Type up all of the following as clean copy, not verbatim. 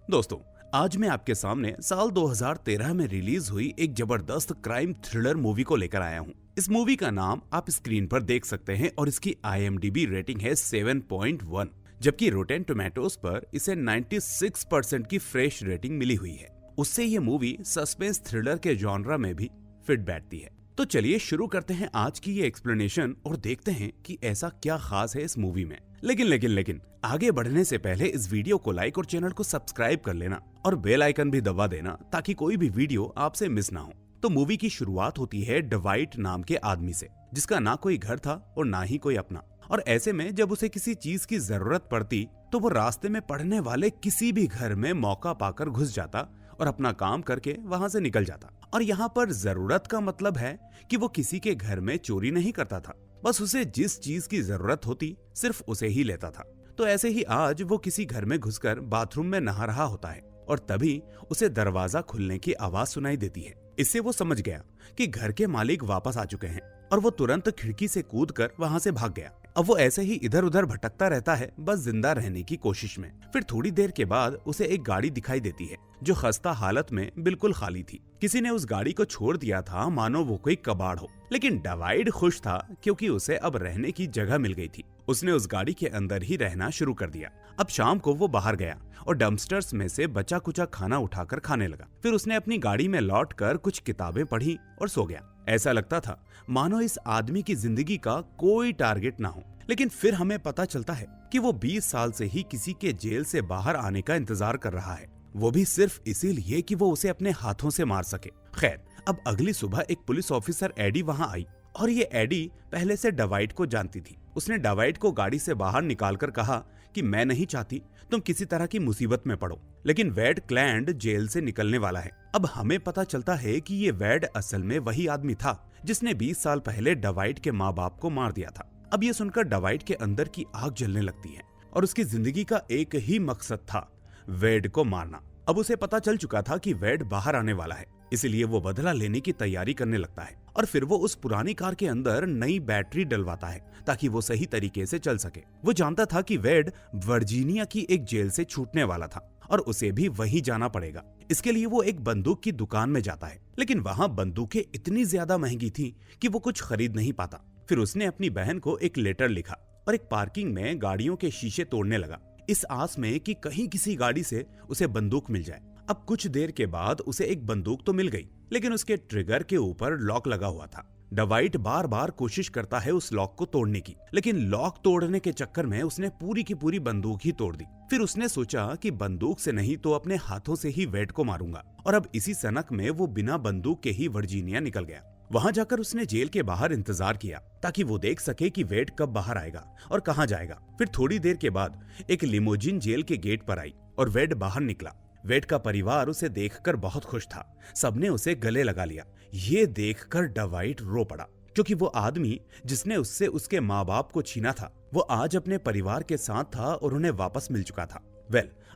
दोस्तों, आज मैं आपके सामने साल 2013 में रिलीज हुई एक जबरदस्त क्राइम थ्रिलर मूवी को लेकर आया हूँ। इस मूवी का नाम आप स्क्रीन पर देख सकते हैं और इसकी IMDb रेटिंग है 7.1, जबकि रोटेन टोमेटोज पर इसे 96% की फ्रेश रेटिंग मिली हुई है। उससे ये मूवी सस्पेंस थ्रिलर के जॉनरा में भी फिट बैठती है। तो चलिए शुरू करते हैं आज की ये एक्सप्लेनेशन और देखते हैं कि ऐसा क्या खास है इस मूवी में। लेकिन आगे बढ़ने से पहले इस वीडियो को लाइक और चैनल को सब्सक्राइब कर लेना और बेल आइकन भी दबा देना ताकि कोई भी वीडियो आपसे मिस ना हो। तो मूवी की शुरुआत होती है डवाइट नाम के आदमी से, जिसका ना कोई घर था और ना ही कोई अपना। और ऐसे में जब उसे किसी चीज की जरूरत पड़ती तो वो रास्ते में पड़ने वाले किसी भी घर में मौका पाकर घुस जाता और अपना काम करके वहां से निकल जाता। और यहाँ पर जरूरत का मतलब है कि वो किसी के घर में चोरी नहीं करता था, बस उसे जिस चीज की जरूरत होती सिर्फ उसे ही लेता था। तो ऐसे ही आज वो किसी घर में घुसकर बाथरूम में नहा रहा होता है और तभी उसे दरवाजा खुलने की आवाज सुनाई देती है। इससे वो समझ गया कि घर के मालिक वापस आ चुके हैं और वो तुरंत खिड़की से कूदकर वहां से भाग गया। अब वो ऐसे ही इधर उधर भटकता रहता है, बस जिंदा रहने की कोशिश में। फिर थोड़ी देर के बाद उसे एक गाड़ी दिखाई देती है जो खस्ता हालत में बिल्कुल खाली थी। किसी ने उस गाड़ी को छोड़ दिया था मानो वो कोई कबाड़ हो। लेकिन डवाइड खुश था क्योंकि उसे अब रहने की जगह मिल गई थी। उसने उस गाड़ी के अंदर ही रहना शुरू कर दिया। अब शाम को वो बाहर गया और डम्पस्टर्स में से बचा कुचा खाना उठाकर खाने लगा। फिर उसने अपनी गाड़ी में लौटकर कुछ किताबें पढ़ी और सो गया। ऐसा लगता था मानो इस आदमी की जिंदगी का कोई टारगेट ना हो। लेकिन फिर हमें पता चलता है कि वो 20 साल से ही किसी के जेल से बाहर आने का इंतजार कर रहा है, वो भी सिर्फ इसीलिए कि वो उसे अपने हाथों से मार सके। खैर, अब अगली सुबह एक पुलिस ऑफिसर एडी वहां आई और ये एडी पहले से डवाइट को जानती थी। उसने डवाइट को गाड़ी से बाहर निकालकर कहा कि मैं नहीं चाहती तुम किसी तरह की मुसीबत में पड़ो, लेकिन वेड क्लैंड जेल से निकलने वाला है। अब हमें पता चलता है कि ये वेड असल में वही आदमी था जिसने 20 साल पहले डवाइट के माँ बाप को मार दिया था। अब ये सुनकर डवाइट के अंदर की आग जलने लगती है और उसकी जिंदगी का एक ही मकसद था, वेड को मारना। अब उसे पता चल चुका था कि वेड बाहर आने वाला है, इसलिए वो बदला लेने की तैयारी करने लगता है। और फिर वो उस पुरानी कार के अंदर नई बैटरी डलवाता है ताकि वो सही तरीके से चल सके। वो जानता था कि वेड वर्जीनिया की एक जेल से छूटने वाला था और उसे भी वहीं जाना पड़ेगा। इसके लिए वो एक बंदूक की दुकान में जाता है, लेकिन वहां बंदूकें इतनी ज्यादा महंगी थी कि वो कुछ खरीद नहीं पाता। फिर उसने अपनी बहन को एक लेटर लिखा और एक पार्किंग में गाड़ियों के शीशे तोड़ने लगा, इस आस में कि कहीं किसी गाड़ी से उसे बंदूक मिल जाए। अब कुछ देर के बाद उसे एक बंदूक तो मिल गई, लेकिन उसके ट्रिगर के ऊपर लॉक लगा हुआ था। डवाइट बार बार कोशिश करता है उस लॉक को तोड़ने की, लेकिन लॉक तोड़ने के चक्कर में उसने पूरी की पूरी बंदूक ही तोड़ दी। फिर उसने सोचा कि बंदूक से नहीं तो अपने हाथों से ही वेड को मारूंगा, और अब इसी सनक में वो बिना बंदूक के ही वर्जीनिया निकल गया। वहां जाकर उसने जेल के बाहर इंतजार किया ताकि वो देख सके कि वेड कब बाहर आएगा और कहां जाएगा। फिर थोड़ी देर के बाद एक लिमोजिन जेल के गेट पर आई और वेड बाहर निकला। वेड का परिवार उसे देखकर बहुत खुश था, सबने उसे गले लगा लिया। ये देखकर डवाइट रो पड़ा, क्योंकि वो आदमी जिसने उससे उसके माँ बाप को छीना था वो आज अपने परिवार के साथ था और उन्हें वापस मिल चुका था।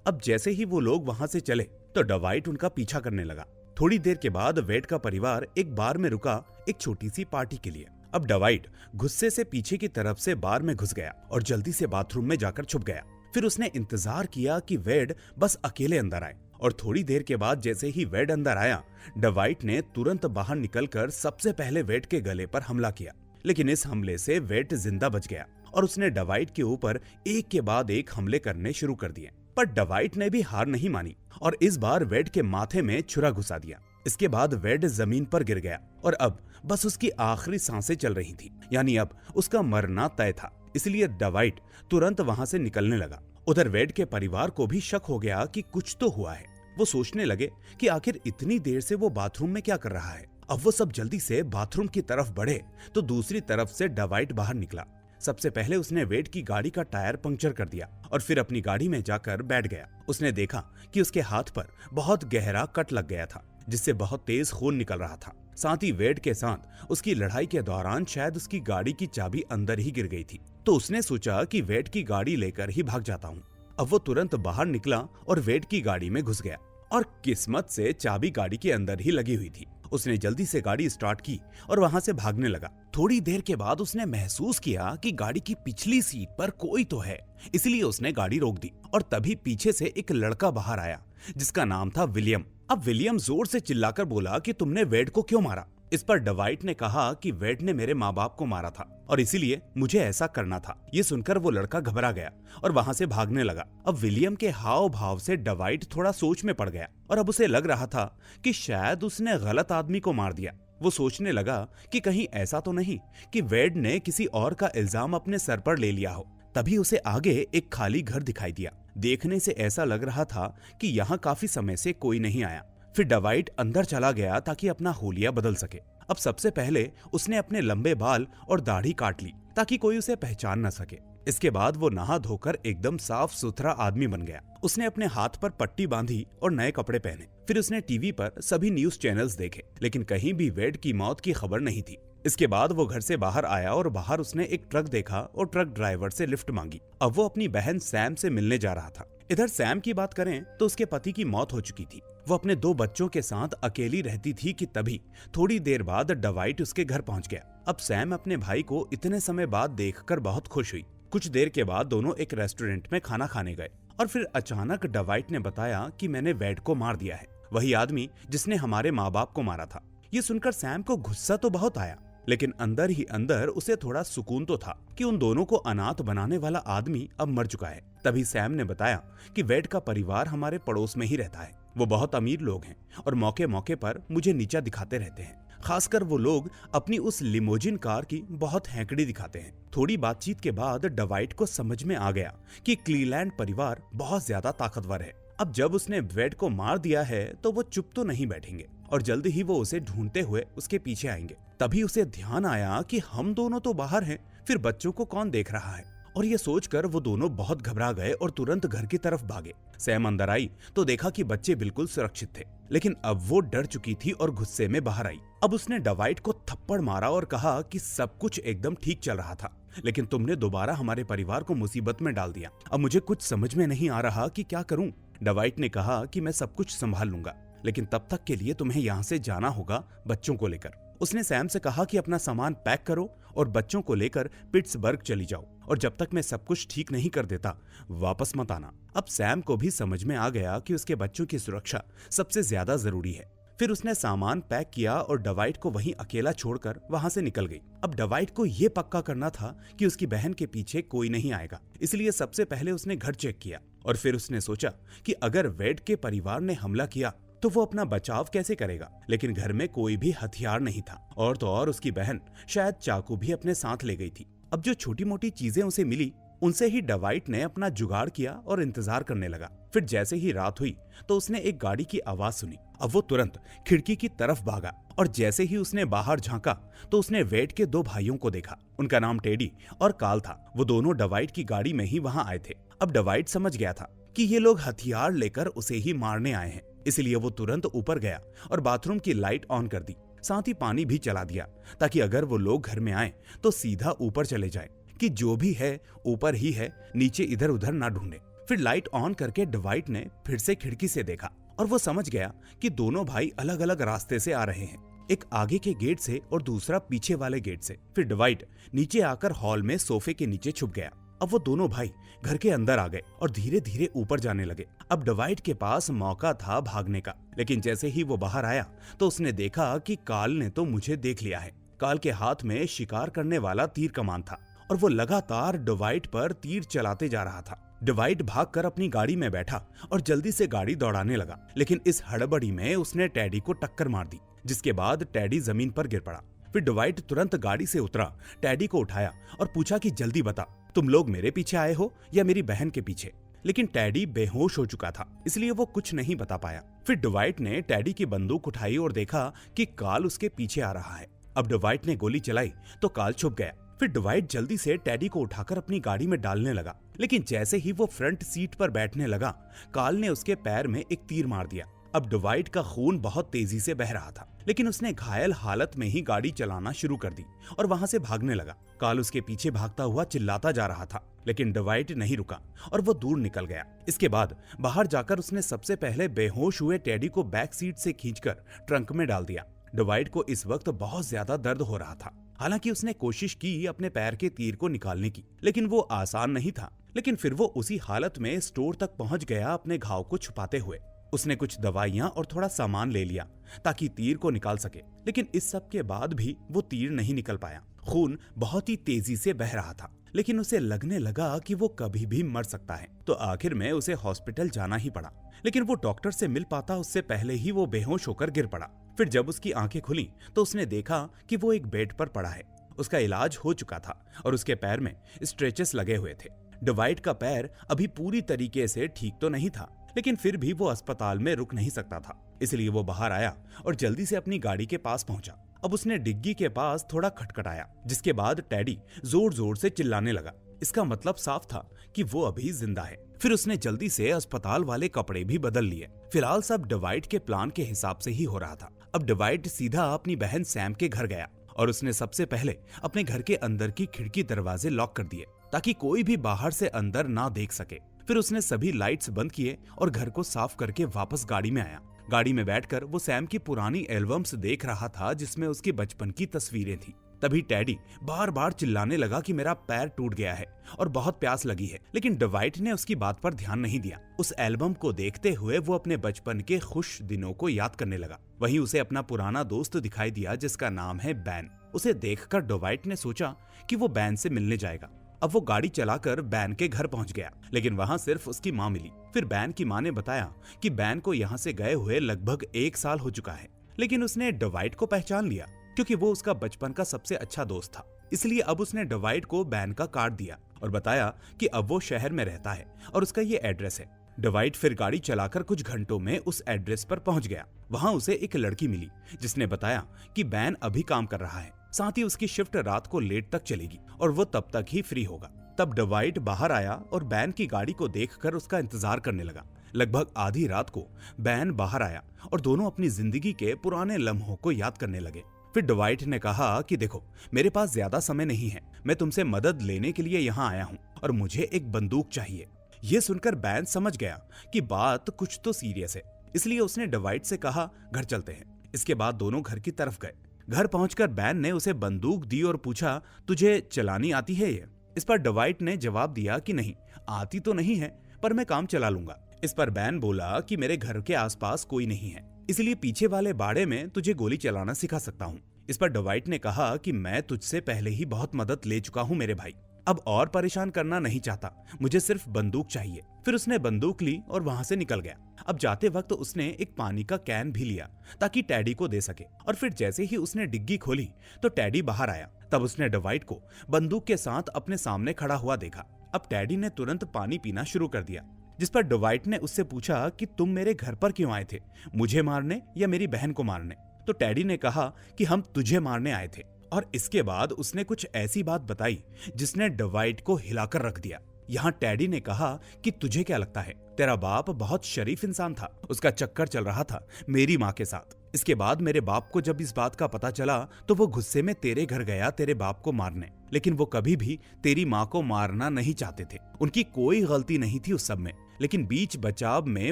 अब जैसे ही वो लोग वहां से चले तो डवाइट उनका पीछा करने लगा। थोड़ी देर के बाद वेड का परिवार एक बार में रुका एक छोटी सी पार्टी के लिए। अब डवाइट गुस्से से पीछे की तरफ से बार में घुस गया और जल्दी से बाथरूम में जाकर छुप गया। फिर उसने इंतजार किया कि वेड बस अकेले अंदर आए, और थोड़ी देर के बाद जैसे ही वेड अंदर आया, डवाइट ने तुरंत बाहर निकलकर सबसे पहले वेड के गले पर हमला किया। लेकिन इस हमले से वेड जिंदा बच गया और उसने डवाइट के ऊपर एक के बाद एक हमले करने शुरू कर दिए। पर डवाइट ने भी हार नहीं मानी और इस बार वेड के माथे में छुरा घुसा दिया। इसके बाद वेड जमीन पर गिर गया और अब बस उसकी आखिरी सांसें चल रही थी, यानी अब उसका मरना तय था। इसलिए डवाइट तुरंत वहां से निकलने लगा। उधर वेड के परिवार को भी शक हो गया कि कुछ तो हुआ है। वो सोचने लगे कि आखिर इतनी देर से वो बाथरूम में क्या कर रहा है। अब वो सब जल्दी से बाथरूम की तरफ बढ़े तो दूसरी तरफ से डवाइट बाहर निकला। सबसे पहले उसने वेड की गाड़ी का टायर पंक्चर कर दिया और फिर अपनी गाड़ी में जाकर बैठ गया। उसने देखा कि उसके हाथ पर बहुत गहरा कट लग गया था, जिससे बहुत तेज खून निकल रहा था। साथ ही वेड के साथ उसकी लड़ाई के दौरान शायद उसकी गाड़ी की चाबी अंदर ही गिर गई थी, तो उसने सोचा कि वेड की गाड़ी लेकर ही भाग जाता हूँ। अब वो तुरंत बाहर निकला और वेड की गाड़ी में घुस गया और किस्मत से चाबी गाड़ी के अंदर ही लगी हुई थी। उसने जल्दी से गाड़ी स्टार्ट की और वहां से भागने लगा। थोड़ी देर के बाद उसने महसूस किया कि गाड़ी की पिछली सीट पर कोई तो है, इसलिए उसने गाड़ी रोक दी और तभी पीछे से एक लड़का बाहर आया जिसका नाम था विलियम। अब विलियम जोर से चिल्लाकर बोला कि तुमने वेड को क्यों मारा। इस पर डवाइट ने कहा कि वेड ने मेरे माँ बाप को मारा था और इसीलिए मुझे ऐसा करना था। ये सुनकर वो लड़का घबरा गया और वहां से भागने लगा। अब विलियम के हाव भाव से डवाइट थोड़ा सोच में पड़ गया और अब उसे लग रहा था कि शायद उसने गलत आदमी को मार दिया। वो सोचने लगा कि कहीं ऐसा तो नहीं कि वेड ने किसी और का इल्जाम अपने सर पर ले लिया हो। तभी उसे आगे एक खाली घर दिखाई दिया। देखने से ऐसा लग रहा था कि यहाँ काफी समय से कोई नहीं आया। फिर डवाइट अंदर चला गया ताकि अपना होलिया बदल सके। अब सबसे पहले उसने अपने लंबे बाल और दाढ़ी काट ली ताकि कोई उसे पहचान न सके। इसके बाद वो नहा धोकर एकदम साफ सुथरा आदमी बन गया। उसने अपने हाथ पर पट्टी बांधी और नए कपड़े पहने। फिर उसने टीवी पर सभी न्यूज चैनल्स देखे, लेकिन कहीं भी वेड की मौत की खबर नहीं थी। इसके बाद वो घर से बाहर आया और बाहर उसने एक ट्रक देखा और ट्रक ड्राइवर से लिफ्ट मांगी। अब वो अपनी बहन सैम से मिलने जा रहा था। इधर सैम की बात करें तो उसके पति की मौत हो चुकी थी। वो अपने 2 बच्चों के साथ अकेली रहती थी कि तभी थोड़ी देर बाद डवाइट उसके घर पहुंच गया। अब सैम अपने भाई को इतने समय बाद देखकर बहुत खुश हुई। कुछ देर के बाद दोनों एक रेस्टोरेंट में खाना खाने गए और फिर अचानक डवाइट ने बताया कि मैंने वेड को मार दिया है, वही आदमी जिसने हमारे माँ बाप को मारा था। ये सुनकर सैम को गुस्सा तो बहुत आया, लेकिन अंदर ही अंदर उसे थोड़ा सुकून तो था कि उन दोनों को अनाथ बनाने वाला आदमी अब मर चुका है। तभी सैम ने बताया कि वेड का परिवार हमारे पड़ोस में ही रहता है। वो बहुत अमीर लोग हैं और मौके मौके पर मुझे नीचा दिखाते रहते हैं। खासकर वो लोग अपनी उस लिमोजिन कार की बहुत हैंकड़ी दिखाते हैं। थोड़ी बातचीत के बाद डवाइट को समझ में आ गया कि क्लीलैंड परिवार बहुत ज्यादा ताकतवर है। अब जब उसने वेड को मार दिया है तो वो चुप तो नहीं बैठेंगे और जल्द ही वो उसे ढूंढते हुए उसके पीछे आएंगे। तभी उसे ध्यान आया कि हम दोनों तो बाहर हैं, फिर बच्चों को कौन देख रहा है। और ये सोचकर वो दोनों बहुत घबरा गए और तुरंत घर की तरफ भागे। सैम अंदर आई तो देखा कि बच्चे बिल्कुल सुरक्षित थे, लेकिन अब वो डर चुकी थी और गुस्से में बाहर आई। अब उसने डवाइट को थप्पड़ मारा और कहा कि सब कुछ एकदम ठीक चल रहा था, लेकिन तुमने दोबारा हमारे परिवार को मुसीबत में डाल दिया। अब मुझे कुछ समझ में नहीं आ रहा कि क्या करूं। डवाइट ने कहा कि मैं सब कुछ संभाल लूंगा, लेकिन तब तक के लिए तुम्हें यहाँ से जाना होगा बच्चों को लेकर। उसने सैम से कहा कि अपना सामान पैक करो और बच्चों को लेकर पिट्सबर्ग चली जाओ और जब तक मैं सब कुछ ठीक नहीं कर देता वापस मत आना। अब सैम को भी समझ में आ गया कि उसके बच्चों की सुरक्षा सबसे ज्यादा जरूरी है। फिर उसने सामान पैक किया और डवाइट को वहीं अकेला छोड़कर वहां से निकल गई। अब डवाइट को ये पक्का करना था कि उसकी बहन के पीछे कोई नहीं आएगा, इसलिए सबसे पहले उसने घर चेक किया और फिर उसने सोचा कि अगर वेड के परिवार ने हमला किया तो वो अपना बचाव कैसे करेगा। लेकिन घर में कोई भी हथियार नहीं था और तो और उसकी बहन शायद चाकू भी अपने साथ ले गई थी। अब जो छोटी मोटी चीजें उसे मिली उनसे ही डवाइट ने अपना जुगाड़ किया और इंतजार करने लगा। फिर जैसे ही रात हुई तो उसने एक गाड़ी की आवाज सुनी। अब वो तुरंत खिड़की की तरफ भागा और जैसे ही उसने बाहर झांका तो उसने वेड के 2 भाइयों को देखा। उनका नाम टेडी और काल था। वो दोनों डवाइट की गाड़ी में ही वहां आए थे। अब डवाइट समझ गया था कि ये लोग हथियार लेकर उसे ही मारने आए हैं, इसलिए वो तुरंत ऊपर गया और बाथरूम की लाइट ऑन कर दी, साथ ही पानी भी चला दिया ताकि अगर वो लोग घर में आए तो सीधा ऊपर चले जाए कि जो भी है ऊपर ही है, नीचे इधर उधर ना ढूंढे। फिर लाइट ऑन करके डवाइट ने फिर से खिड़की से देखा और वो समझ गया कि दोनों भाई अलग अलग रास्ते से आ रहे हैं, एक आगे के गेट से और दूसरा पीछे वाले गेट से। फिर डवाइट नीचे आकर हॉल में सोफे के नीचे छुप गया। अब वो दोनों भाई घर के अंदर आ गए और धीरे धीरे ऊपर जाने लगे। अब डवाइट के पास मौका था भागने का, लेकिन जैसे ही वो बाहर आया तो उसने देखा कि काल ने तो मुझे देख लिया है। काल के हाथ में शिकार करने वाला तीर कमान था और वो लगातार डवाइट पर तीर चलाते जा रहा था। डवाइट भागकर अपनी गाड़ी में बैठा और जल्दी से गाड़ी दौड़ाने लगा, लेकिन इस हड़बड़ी में उसने टैडी को टक्कर मार दी, जिसके बाद टैडी जमीन पर गिर पड़ा। फिर डवाइट तुरंत गाड़ी से उतरा, टैडी को उठाया और पूछा कि जल्दी बता, तुम लोग मेरे पीछे आए हो या मेरी बहन के पीछे। लेकिन टैडी बेहोश हो चुका था, इसलिए वो कुछ नहीं बता पाया। फिर डवाइट ने टैडी की बंदूक उठाई और देखा कि काल उसके पीछे आ रहा है। अब डवाइट ने गोली चलाई तो काल छुप गया। फिर डवाइट जल्दी से टैडी को उठाकर अपनी गाड़ी में डालने लगा, लेकिन जैसे ही वो फ्रंट सीट पर बैठने लगा, काल ने उसके पैर में एक तीर मार दिया। अब डवाइट का खून बहुत तेजी से बह रहा था, लेकिन उसने घायल हालत में ही गाड़ी चलाना शुरू कर दी और वहां से भागने लगा। काल उसके पीछे भागता हुआ चिल्लाता जा रहा था, लेकिन डवाइट नहीं रुका और वो दूर निकल गया। इसके बाद बाहर जाकर उसने सबसे पहले बेहोश हुए टैडी को बैक सीट से खींचकर ट्रंक में डाल दिया। डिवाइड को इस वक्त बहुत ज्यादा दर्द हो रहा था। हालांकि उसने कोशिश की अपने पैर के तीर को निकालने की, लेकिन वो आसान नहीं था। लेकिन फिर वो उसी हालत में स्टोर तक पहुंच गया अपने घाव को छुपाते हुए। उसने कुछ दवाइयां और थोड़ा सामान ले लिया ताकि तीर को निकाल सके, लेकिन इस सब के बाद भी वो तीर नहीं निकल पाया। खून बहुत ही तेजी से बह रहा था, लेकिन उसे लगने लगा कि वो कभी भी मर सकता है। तो आखिर में उसे हॉस्पिटल जाना ही पड़ा, लेकिन वो डॉक्टर से मिल पाता उससे पहले ही वो बेहोश होकर गिर पड़ा। फिर जब उसकी आंखें खुली तो उसने देखा कि वो एक बेड पर पड़ा है। उसका इलाज हो चुका था और उसके पैर में स्ट्रेचेस लगे हुए थे। डिवाइड का पैर अभी पूरी तरीके से ठीक तो नहीं था, लेकिन फिर भी वो अस्पताल में रुक नहीं सकता था। इसलिए वो बाहर आया और जल्दी से अपनी गाड़ी के पास पहुंचा। अब उसने डिग्गी के पास थोड़ा खटखटाया, जिसके बाद टेडी जोर जोर से चिल्लाने लगा। इसका मतलब साफ था कि वो अभी जिंदा है। फिर उसने जल्दी से अस्पताल वाले कपड़े भी बदल लिए। फिलहाल सब डिवाइड के प्लान के हिसाब से ही हो रहा था। अब डिवाइड सीधा अपनी बहन सैम के घर गया और उसने सबसे पहले अपने घर के अंदर की खिड़की दरवाजे लॉक कर दिए ताकि कोई भी बाहर से अंदर ना देख सके। फिर उसने सभी लाइट्स बंद किए और घर को साफ करके वापस गाड़ी में आया। गाड़ी में बैठकर वो सैम की पुरानी एल्बम्स देख रहा था जिसमें उसकी बचपन की तस्वीरें थी। तभी टेडी बार बार चिल्लाने लगा कि मेरा पैर टूट गया है और बहुत प्यास लगी है, लेकिन डिवाइड ने उसकी बात पर ध्यान नहीं दिया। उस एल्बम को देखते हुए वो अपने बचपन के खुश दिनों को याद करने लगा। वहीं उसे अपना पुराना दोस्त दिखाई दिया जिसका नाम है बैन। उसे देखकर डिवाइड ने सोचा कि वो बैन से मिलने जाएगा। अब वो गाड़ी चलाकर बैन के घर पहुंच गया, लेकिन वहां सिर्फ उसकी माँ मिली। फिर बैन की माँ ने बताया कि बैन को यहाँ से गए हुए लगभग 1 साल हो चुका है, लेकिन उसने डिवाइड को पहचान लिया क्योंकि वो उसका बचपन का सबसे अच्छा दोस्त था। इसलिए अब उसने डिवाइड को बैन का कार्ड दिया और बताया कि अब वो शहर में रहता है और उसका ये एड्रेस है। डिवाइड फिर गाड़ी चलाकर कुछ घंटों में उस एड्रेस पर पहुंच गया। वहां उसे एक लड़की मिली जिसने बताया कि बैन अभी काम कर रहा है, साथ ही उसकी शिफ्ट रात को लेट तक चलेगी और वो तब तक ही फ्री होगा। तब डिवाइड बाहर आया और बैन की गाड़ी को देखकर उसका इंतजार करने लगा। लगभग आधी रात को बैन बाहर आया और दोनों अपनी जिंदगी के पुराने लम्हों को याद करने लगे। फिर डिवाइड ने कहा कि देखो, मेरे पास ज्यादा समय नहीं है, मैं तुमसे मदद लेने के लिए यहाँ आया हूँ और मुझे एक बंदूक चाहिए। ये सुनकर बैन समझ गया कि बात कुछ तो सीरियस है, इसलिए उसने डिवाइड से कहा घर चलते हैं। इसके बाद दोनों घर की तरफ गए। घर पहुंचकर बैन ने उसे बंदूक दी और पूछा, तुझे चलानी आती है ये? इस पर डिवाइड ने जवाब दिया कि नहीं, आती तो नहीं है, पर मैं काम चला लूंगा। इस पर बैन बोला कि मेरे घर के आसपास कोई नहीं है, इसलिए पीछे वाले बाड़े में तुझे गोली चलाना सिखा सकता हूँ। इस पर डिवाइड ने कहा कि मैं तुझसे पहले ही बहुत मदद ले चुका हूँ मेरे भाई, अब और परेशान करना नहीं चाहता, मुझे सिर्फ बंदूक चाहिए। फिर उसने बंदूक ली और वहां से निकल गया। अब जाते वक्त उसने एक पानी का कैन भी लिया ताकि टैडी को दे सके। और फिर जैसे ही उसने डिग्गी खोली तो टैडी बाहर आया। तब उसने डिवाइड को बंदूक के साथ अपने सामने खड़ा हुआ देखा। अब टैडी ने तुरंत पानी पीना शुरू कर दिया, जिस पर डिवाइड ने उससे पूछा कि तुम मेरे घर पर क्यों आए थे, मुझे मारने या मेरी बहन को मारने? तो टैडी ने कहा कि हम तुझे मारने आए थे। और इसके बाद उसने कुछ ऐसी बात बताई जिसने डिवाइड को हिलाकर रख दिया। यहाँ टैडी ने कहा कि तुझे क्या लगता है, तेरा बाप बहुत शरीफ इंसान था, उसका चक्कर चल रहा था मेरी माँ के साथ। इसके बाद मेरे बाप को जब इस बात का पता चला तो वो गुस्से में तेरे घर गया तेरे बाप को मारने, लेकिन वो कभी भी तेरी माँ को मारना नहीं चाहते थे। उनकी कोई गलती नहीं थी उस सब में, लेकिन बीच बचाव में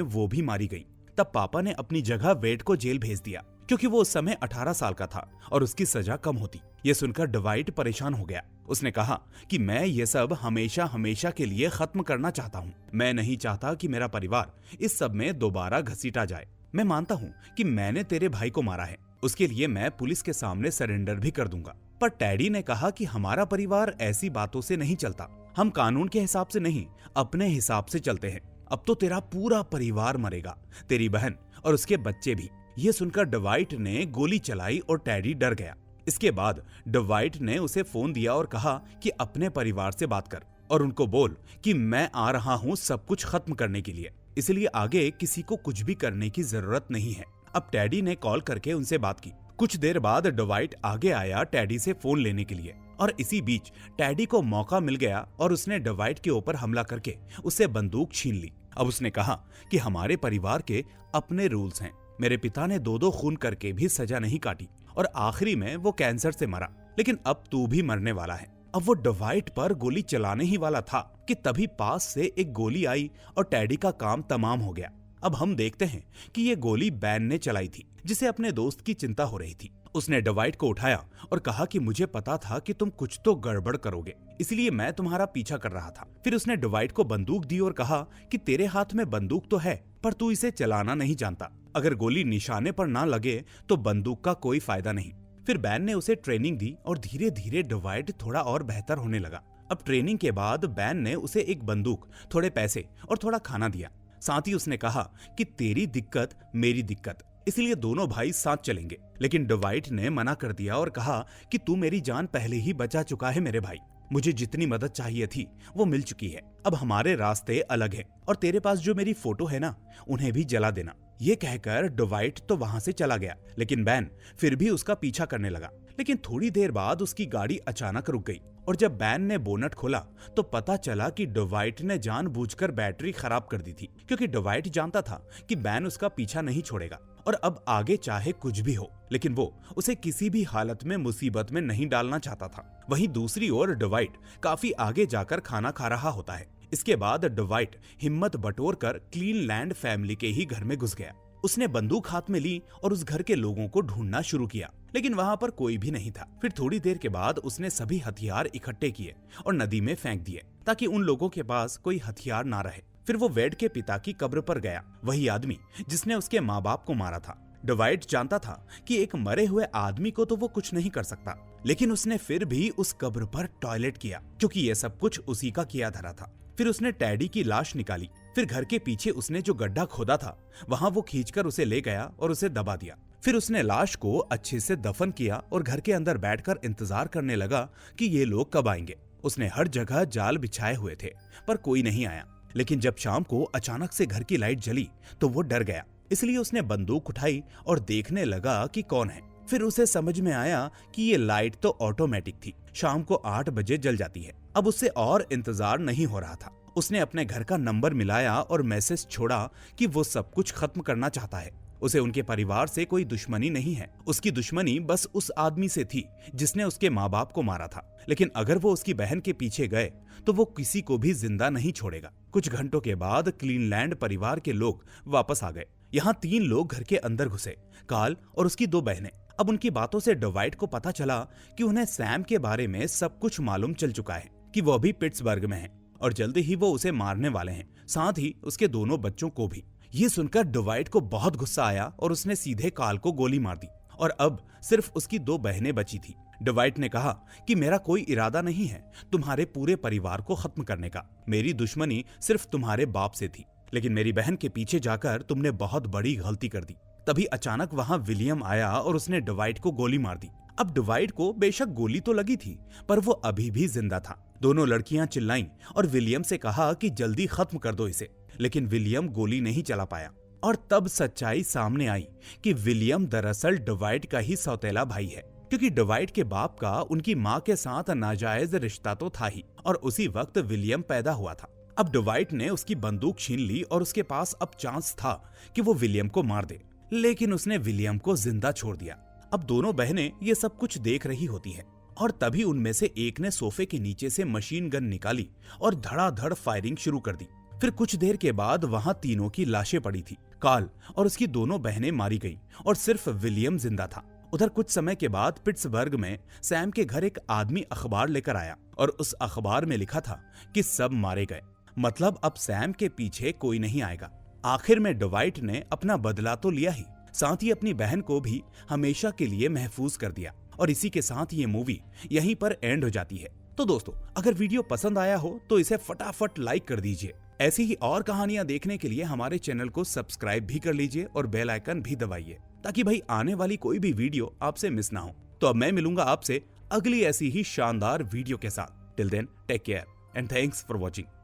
वो भी मारी गई। तब पापा ने अपनी जगह वेड को जेल भेज दिया क्योंकि वो उस समय 18 साल का था और उसकी सजा कम होती। ये सुनकर डिवाइड परेशान हो गया। उसने कहा कि मैं ये सब हमेशा हमेशा के लिए खत्म करना चाहता हूँ। मैं नहीं चाहता कि मेरा परिवार इस सब में दोबारा घसीटा जाए। मैं मानता हूँ कि मैंने तेरे भाई को मारा है, उसके लिए मैं पुलिस के सामने सरेंडर भी कर दूंगा। पर टैडी ने कहा कि हमारा परिवार ऐसी बातों से नहीं चलता, हम कानून के हिसाब से नहीं अपने हिसाब से चलते हैं। अब तो तेरा पूरा परिवार मरेगा, तेरी बहन और उसके बच्चे भी। ये सुनकर डिवाइड ने गोली चलाई और टैडी डर गया। इसके बाद डिवाइड ने उसे फोन दिया और कहा कि अपने परिवार से बात कर और उनको बोल कि मैं आ रहा हूँ सब कुछ खत्म करने के लिए, इसलिए आगे किसी को कुछ भी करने की जरूरत नहीं है। अब टैडी ने कॉल करके उनसे बात की। कुछ देर बाद डिवाइड आगे आया टैडी से फोन लेने के लिए और इसी बीच टैडी को मौका मिल गया और उसने डिवाइड के ऊपर हमला करके उससे बंदूक छीन ली। अब उसने कहा कि हमारे परिवार के अपने रूल्स हैं, मेरे पिता ने 2-2 खून करके भी सजा नहीं काटी और आखिरी में वो कैंसर से मरा, लेकिन अब तू भी मरने वाला है। अब वो डिवाइड पर गोली चलाने ही वाला था कि तभी पास से एक गोली आई और टैडी का काम तमाम हो गया। अब हम देखते हैं कि ये गोली बैन ने चलाई थी, जिसे अपने दोस्त की चिंता हो रही थी। उसने डवाइट को उठाया और कहा कि मुझे पता था कि तुम कुछ तो गड़बड़ करोगे, इसलिए मैं तुम्हारा पीछा कर रहा था। फिर उसने डवाइट को बंदूक दी और कहा कि तेरे हाथ में बंदूक तो है, पर तू इसे चलाना नहीं जानता। अगर गोली निशाने पर ना लगे तो बंदूक का कोई फायदा नहीं। फिर बैन ने उसे ट्रेनिंग दी और धीरे धीरे डवाइट थोड़ा और बेहतर होने लगा। अब ट्रेनिंग के बाद बैन ने उसे एक बंदूक, थोड़े पैसे और थोड़ा खाना दिया। साथ ही उसने कहा कि तेरी दिक्कत मेरी दिक्कत, इसलिए दोनों भाई साथ चलेंगे। लेकिन डवाइट ने मना कर दिया और कहा कि तू मेरी जान पहले ही बचा चुका है मेरे भाई, मुझे जितनी मदद चाहिए थी वो मिल चुकी है, अब हमारे रास्ते अलग हैं और तेरे पास जो मेरी फोटो है ना, उन्हें भी जला देना। ये कहकर डवाइट तो वहां से चला गया, लेकिन बैन फिर भी उसका पीछा करने लगा। लेकिन थोड़ी देर बाद उसकी गाड़ी अचानक रुक गई और जब बैन ने बोनट खोला तो पता चला कि डवाइट ने जानबूझकर बैटरी खराब कर दी थी, क्योंकि डवाइट जानता था कि बैन उसका पीछा नहीं छोड़ेगा और अब आगे चाहे कुछ भी हो, लेकिन वो उसे किसी भी हालत में मुसीबत में नहीं डालना चाहता था। वहीं दूसरी ओर डवाइट काफी आगे जाकर खाना खा रहा होता है। इसके बाद डवाइट हिम्मत बटोरकर क्लीनलैंड फैमिली के ही घर में घुस गया। उसने बंदूक हाथ में ली और उस घर के लोगों को ढूंढना शुरू किया, लेकिन वहां पर कोई भी नहीं था। फिर थोड़ी देर के बाद उसने सभी हथियार इकट्ठे किए और नदी में फेंक दिए ताकि उन लोगों के पास कोई हथियार ना रहे। फिर वो वेड के पिता की कब्र पर गया, वही आदमी जिसने उसके माँ बाप को मारा था। डवाइट जानता था कि एक मरे हुए आदमी को तो वो कुछ नहीं कर सकता, लेकिन उसने फिर भी उस कब्र पर टॉयलेट किया, क्योंकि ये सब कुछ उसी का किया धरा था। फिर उसने टैडी की लाश निकाली। फिर घर के पीछे उसने जो गड्ढा खोदा था वहां वो खींचकर उसे ले गया और उसे दबा दिया। फिर उसने लाश को अच्छे से दफन किया और घर के अंदर बैठकर इंतजार करने लगा कि ये लोग कब आएंगे। उसने हर जगह जाल बिछाए हुए थे, पर कोई नहीं आया। लेकिन जब शाम को अचानक से घर की लाइट जली तो वो डर गया, इसलिए उसने बंदूक उठाई और देखने लगा कि कौन है। फिर उसे समझ में आया कि ये लाइट तो ऑटोमेटिक थी, शाम को 8 बजे जल जाती है। अब उससे और इंतजार नहीं हो रहा था। उसने अपने घर का नंबर मिलाया और मैसेज छोड़ा कि वो सब कुछ खत्म करना चाहता है। उसे उनके परिवार से कोई दुश्मनी नहीं है, उसकी दुश्मनी बस उस आदमी से थी जिसने उसके माँ बाप को मारा था। लेकिन अगर वो उसकी बहन के पीछे गए तो वो किसी को भी जिंदा नहीं छोड़ेगा। कुछ घंटों के बाद क्लीनलैंड परिवार के लोग वापस आ गए। यहाँ 3 लोग घर के अंदर घुसे, कार्ल और उसकी 2 बहनें। अब उनकी बातों से डवाइट को पता चला कि उन्हें सैम के बारे में सब कुछ मालूम चल चुका है, कि वो अभी पिट्सबर्ग में है और जल्दी ही वो उसे मारने वाले हैं, साथ ही उसके दोनों बच्चों को भी। ये सुनकर डवाइट को बहुत गुस्सा आया और उसने सीधे कार्ल को गोली मार दी और अब सिर्फ उसकी 2 बहनें बची थी। डवाइट ने कहा कि मेरा कोई इरादा नहीं है तुम्हारे पूरे परिवार को खत्म करने का, मेरी दुश्मनी सिर्फ तुम्हारे बाप से थी, लेकिन मेरी बहन के पीछे जाकर तुमने बहुत बड़ी गलती कर दी। तभी अचानक वहां विलियम आया और उसने डवाइट को गोली मार दी। अब डवाइट को बेशक गोली तो लगी थी, पर वो अभी भी जिंदा था। दोनों लड़कियां चिल्लाईं और विलियम से कहा कि जल्दी खत्म कर दो इसे, लेकिन विलियम गोली नहीं चला पाया। और तब सच्चाई सामने आई कि विलियम दरअसल डवाइट का ही सौतेला भाई है, क्योंकि डवाइट के बाप का उनकी माँ के साथ नाजायज रिश्ता तो था ही, और उसी वक्त विलियम पैदा हुआ था। अब डवाइट ने उसकी बंदूक छीन ली और उसके पास अब चांस था कि वो विलियम को मार दे, लेकिन उसने विलियम को जिंदा छोड़ दिया। अब दोनों बहनें ये सब कुछ देख रही होती है और तभी उनमें से एक ने सोफे के नीचे से मशीन गन निकाली और धड़ाधड़ फायरिंग शुरू कर दी। फिर कुछ देर के बाद वहां तीनों की लाशें पड़ी थी। कार्ल और उसकी दोनों बहनें मारी गई और सिर्फ विलियम जिंदा था। उधर कुछ समय के बाद पिट्सबर्ग में सैम के घर एक आदमी अखबार लेकर आया और उस अखबार में लिखा था कि सब मारे गए, मतलब अब सैम के पीछे कोई नहीं आएगा। आखिर में डवाइट ने अपना बदला तो लिया ही, साथ ही अपनी बहन को भी हमेशा के लिए महफूज कर दिया। और इसी के साथ ये मूवी यहीं पर एंड हो जाती है। तो दोस्तों, अगर वीडियो पसंद आया हो तो इसे फटाफट लाइक कर दीजिए। ऐसी ही और कहानियां देखने के लिए हमारे चैनल को सब्सक्राइब भी कर लीजिए और बेल आइकन भी दबाइए, ताकि भाई आने वाली कोई भी वीडियो आपसे मिस ना हो। तो अब मैं मिलूंगा आपसे अगली ऐसी ही शानदार वीडियो के साथ। Till then take care and thanks for watching.